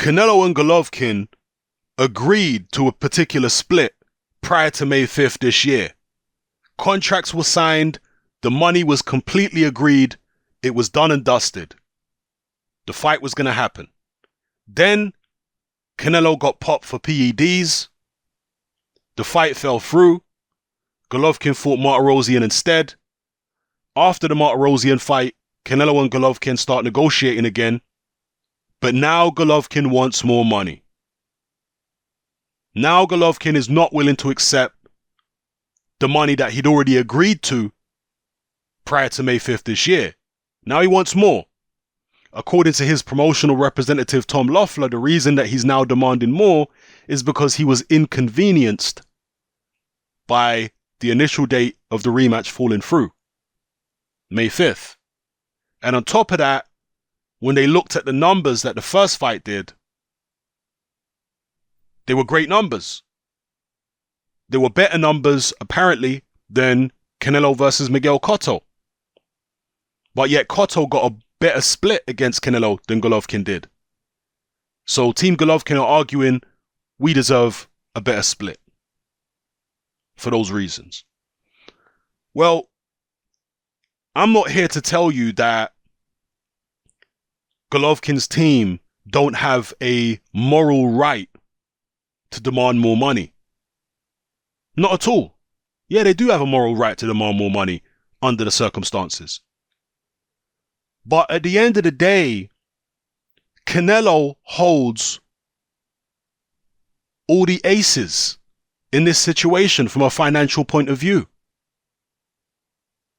Canelo and Golovkin agreed to a particular split prior to May 5th this year. Contracts were signed, the money was completely agreed, it was done and dusted. The fight was going to happen. Then Canelo got popped for PEDs. The fight fell through. Golovkin fought Martirosyan instead. After the Martirosyan fight, Canelo and Golovkin start negotiating again. But now Golovkin wants more money. Now Golovkin is not willing to accept the money that he'd already agreed to prior to May 5th this year. Now he wants more. According to his promotional representative Tom Loeffler, the reason that he's now demanding more is because he was inconvenienced by the initial date of the rematch falling through, May 5th. And on top of that, when they looked at the numbers that the first fight did, they were great numbers. They were better numbers, apparently, than Canelo versus Miguel Cotto. But yet Cotto got a better split against Canelo than Golovkin did. So Team Golovkin are arguing we deserve a better split for those reasons. Well, I'm not here to tell you that Golovkin's team don't have a moral right to demand more money. Not at all. Yeah, they do have a moral right to demand more money under the circumstances. But at the end of the day, Canelo holds all the aces in this situation from a financial point of view.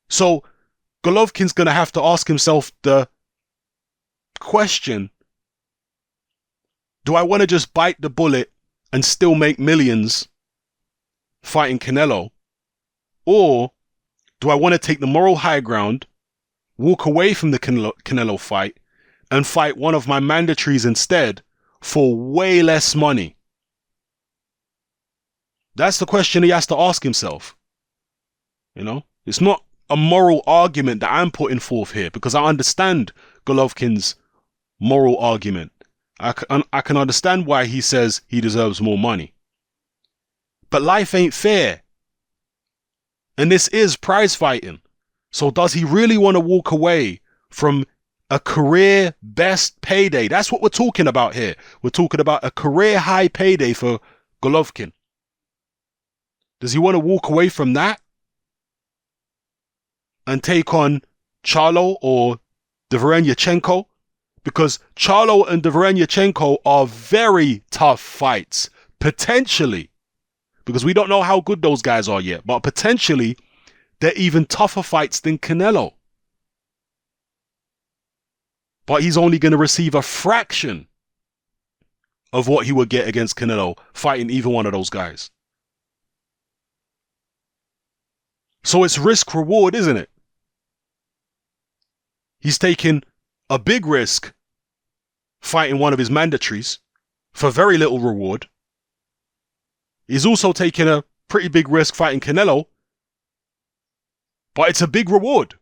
So Golovkin's going to have to ask himself the question, do I want to just bite the bullet and still make millions fighting Canelo? Or do I want to take the moral high ground, walk away from the Canelo fight, and fight one of my mandatories instead for way less money? That's the question he has to ask himself. You know, it's not a moral argument that I'm putting forth here, because I understand Golovkin's moral argument. I can understand why he says he deserves more money. But life ain't fair. And this is prize fighting. So does he really want to walk away from a career best payday? That's what we're talking about here. We're talking about a career high payday for Golovkin. Does he want to walk away from that and take on Charlo or Deverenyachenko? Because Charlo and Deverenyachenko are very tough fights, potentially. Because we don't know how good those guys are yet, but potentially they're even tougher fights than Canelo. But he's only going to receive a fraction of what he would get against Canelo fighting either one of those guys. So it's risk reward, isn't it? He's taking a big risk fighting one of his mandatories for very little reward. He's also taking a pretty big risk fighting Canelo, but it's a big reward.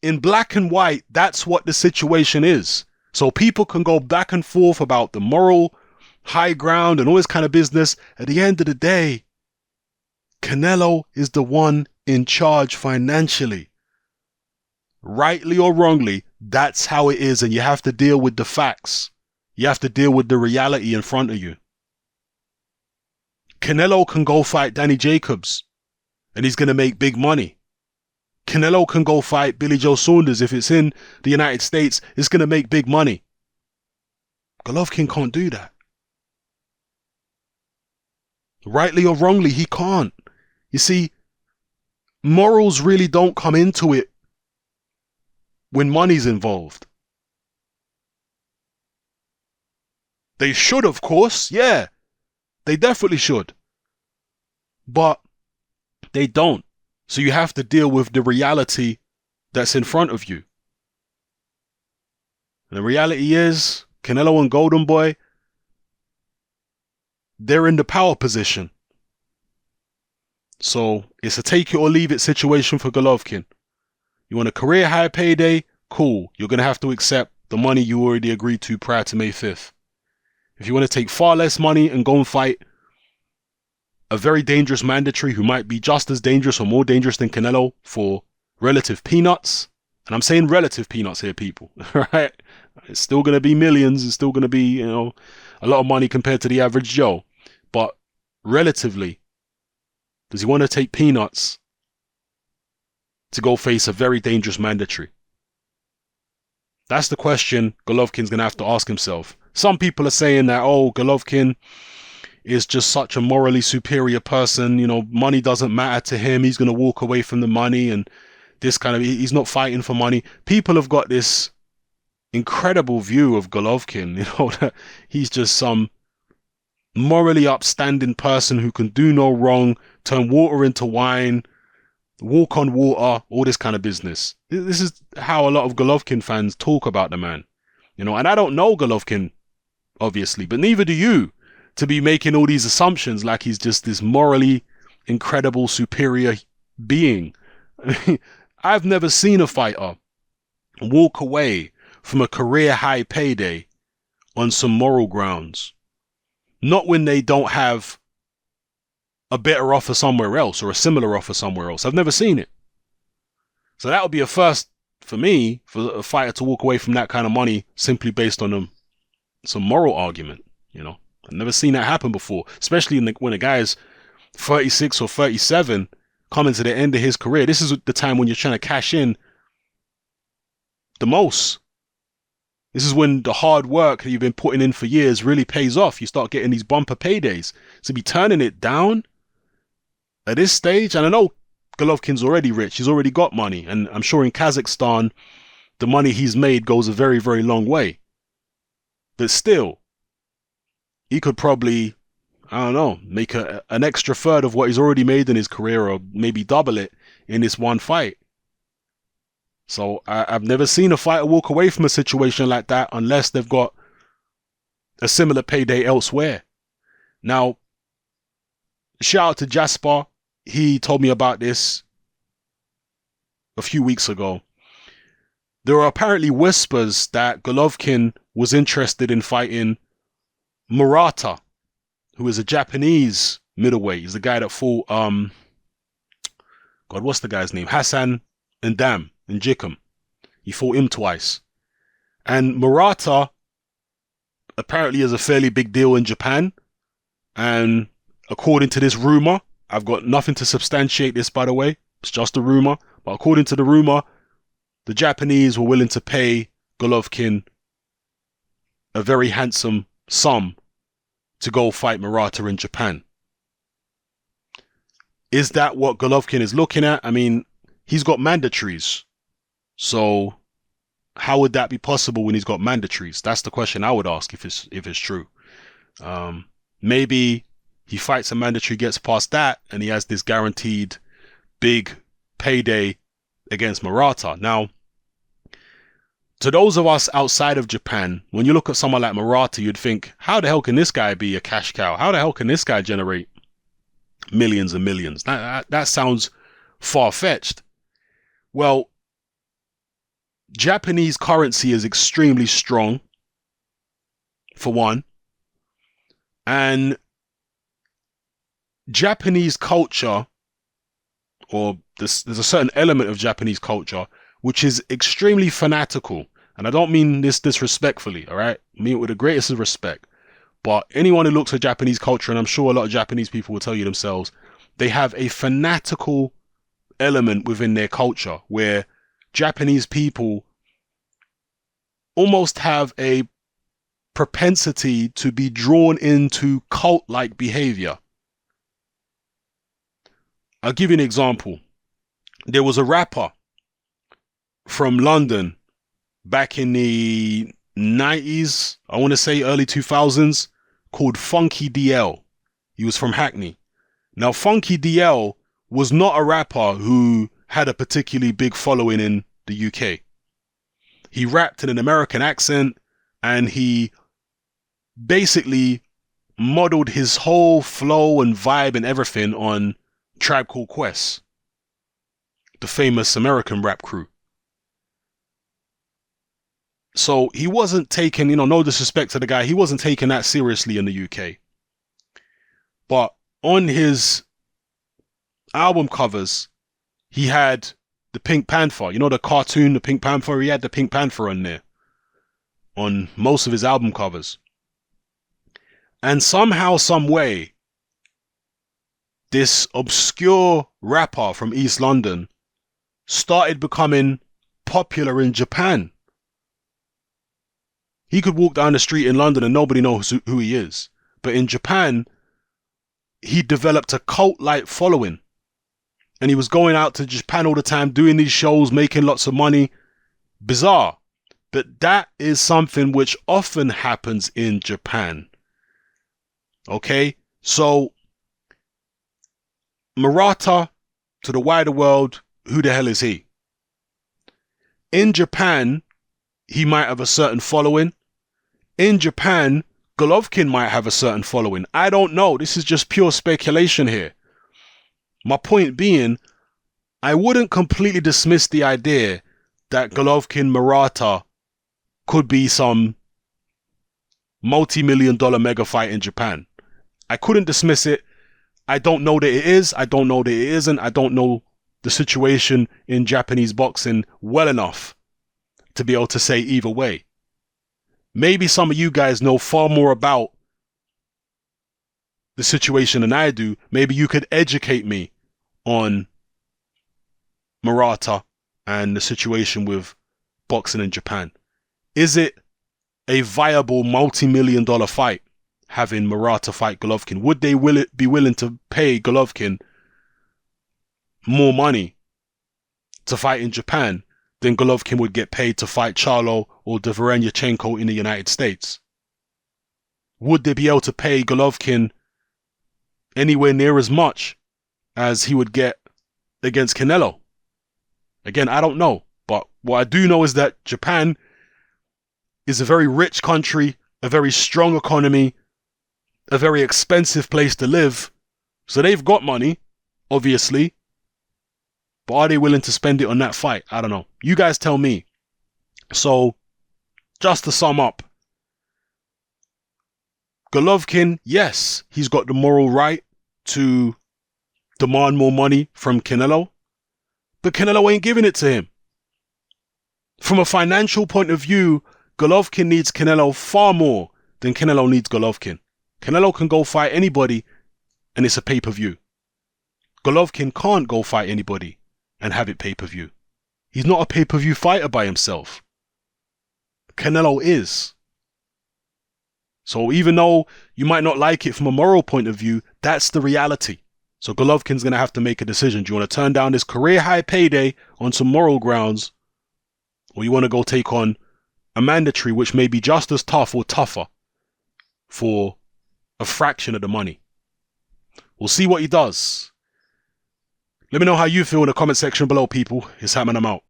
In black and white, that's what the situation is. So people can go back and forth about the moral high ground and all this kind of business. At the end of the day, Canelo is the one in charge financially. Rightly or wrongly, that's how it is, and you have to deal with the facts. You have to deal with the reality in front of you. Canelo can go fight Danny Jacobs, and he's going to make big money. Canelo can go fight Billy Joe Saunders. If it's in the United States, it's going to make big money. Golovkin can't do that. Rightly or wrongly, he can't. You see, morals really don't come into it when money's involved. They should, of course, yeah. They definitely should. But they don't. So you have to deal with the reality that's in front of you. And the reality is, Canelo and Golden Boy, they're in the power position. So it's a take it or leave it situation for Golovkin. You want a career high payday? Cool. You're going to have to accept the money you already agreed to prior to May 5th. If you want to take far less money and go and fight a very dangerous mandatory who might be just as dangerous or more dangerous than Canelo for relative peanuts, and I'm saying relative peanuts here, people, right? It's still going to be millions. It's still going to be, a lot of money compared to the average Joe. But relatively, does he want to take peanuts to go face a very dangerous mandatory? That's the question Golovkin's going to have to ask himself. Some people are saying that, Golovkin is just such a morally superior person. Money doesn't matter to him. He's going to walk away from the money and this kind of, he's not fighting for money. People have got this incredible view of Golovkin, that he's just some morally upstanding person who can do no wrong, turn water into wine, walk on water, all this kind of business. This is how a lot of Golovkin fans talk about the man, and I don't know Golovkin, obviously, but neither do you, to be making all these assumptions like he's just this morally incredible, superior being. I've never seen a fighter walk away from a career high payday on some moral grounds. Not when they don't have a better offer somewhere else or a similar offer somewhere else. I've never seen it. So that would be a first for me, for a fighter to walk away from that kind of money simply based on some moral argument. I've never seen that happen before, especially when a guy is 36 or 37 coming to the end of his career. This is the time when you're trying to cash in the most. This is when the hard work that you've been putting in for years really pays off. You start getting these bumper paydays. To be turning it down at this stage, and I know Golovkin's already rich. He's already got money. And I'm sure in Kazakhstan, the money he's made goes a very, very long way. But still, he could probably, make an extra third of what he's already made in his career, or maybe double it in this one fight. So I've never seen a fighter walk away from a situation like that unless they've got a similar payday elsewhere. Now, shout out to Jasper. He told me about this a few weeks ago. There are apparently whispers that Golovkin was interested in fighting Murata, who is a Japanese middleweight. He's the guy that fought, what's the guy's name? Hassan Ndam in Jikum. He fought him twice. And Murata apparently is a fairly big deal in Japan. And according to this rumor, I've got nothing to substantiate this, by the way. It's just a rumor. But according to the rumor, the Japanese were willing to pay Golovkin a very handsome sum to go fight Murata in Japan. Is that what Golovkin is looking at? I mean, he's got mandatories. So how would that be possible when he's got mandatories? That's the question I would ask if it's true. Maybe he fights a mandatory, gets past that, and he has this guaranteed big payday against Murata. Now, to those of us outside of Japan, when you look at someone like Murata, you'd think, how the hell can this guy be a cash cow? How the hell can this guy generate millions and millions? That sounds far-fetched. Well, Japanese currency is extremely strong, for one. And Japanese culture, or there's a certain element of Japanese culture which is extremely fanatical. And I don't mean this disrespectfully, all right? I mean it with the greatest of respect. But anyone who looks at Japanese culture, and I'm sure a lot of Japanese people will tell you themselves, they have a fanatical element within their culture where Japanese people almost have a propensity to be drawn into cult-like behavior. I'll give you an example. There was a rapper from London back in the 90s, I want to say early 2000s, called Funky DL. He was from Hackney. Now, Funky DL was not a rapper who had a particularly big following in the UK. He rapped in an American accent, and he basically modeled his whole flow and vibe and everything on Tribe Called Quest, the famous American rap crew. So he wasn't taking, no disrespect to the guy, he wasn't taking that seriously in the UK. But on his album covers, he had the Pink Panther, the cartoon, the Pink Panther, he had the Pink Panther on there on most of his album covers. And somehow, some way, this obscure rapper from East London started becoming popular in Japan. He could walk down the street in London and nobody knows who he is. But in Japan, he developed a cult-like following. And he was going out to Japan all the time, doing these shows, making lots of money. Bizarre. But that is something which often happens in Japan. Okay? So, Murata, to the wider world, who the hell is he? In Japan, he might have a certain following. In Japan, Golovkin might have a certain following. I don't know. This is just pure speculation here. My point being, I wouldn't completely dismiss the idea that Golovkin Murata could be some multi-million-dollar mega fight in Japan. I couldn't dismiss it. I don't know that it is. I don't know that it isn't. I don't know the situation in Japanese boxing well enough to be able to say either way. Maybe some of you guys know far more about the situation than I do. Maybe you could educate me on Murata and the situation with boxing in Japan. Is it a viable multi-million-dollar fight, having Murata fight Golovkin? Would they be willing to pay Golovkin more money to fight in Japan than Golovkin would get paid to fight Charlo or Dvorenyachenko in the United States? Would they be able to pay Golovkin anywhere near as much as he would get against Canelo? Again, I don't know. But what I do know is that Japan is a very rich country, a very strong economy, a very expensive place to live. So they've got money, obviously. But are they willing to spend it on that fight? I don't know. You guys tell me. So, just to sum up, Golovkin, yes, he's got the moral right to demand more money from Canelo, but Canelo ain't giving it to him. From a financial point of view, Golovkin needs Canelo far more than Canelo needs Golovkin. Canelo can go fight anybody and it's a pay-per-view. Golovkin can't go fight anybody and have it pay-per-view. He's not a pay-per-view fighter by himself. Canelo is. So even though you might not like it from a moral point of view, that's the reality. So Golovkin's going to have to make a decision. Do you want to turn down this career high payday on some moral grounds, or you want to go take on a mandatory which may be just as tough or tougher for a fraction of the money? We'll see what he does. Let me know how you feel in the comment section below, people. It's Hatman, I'm out.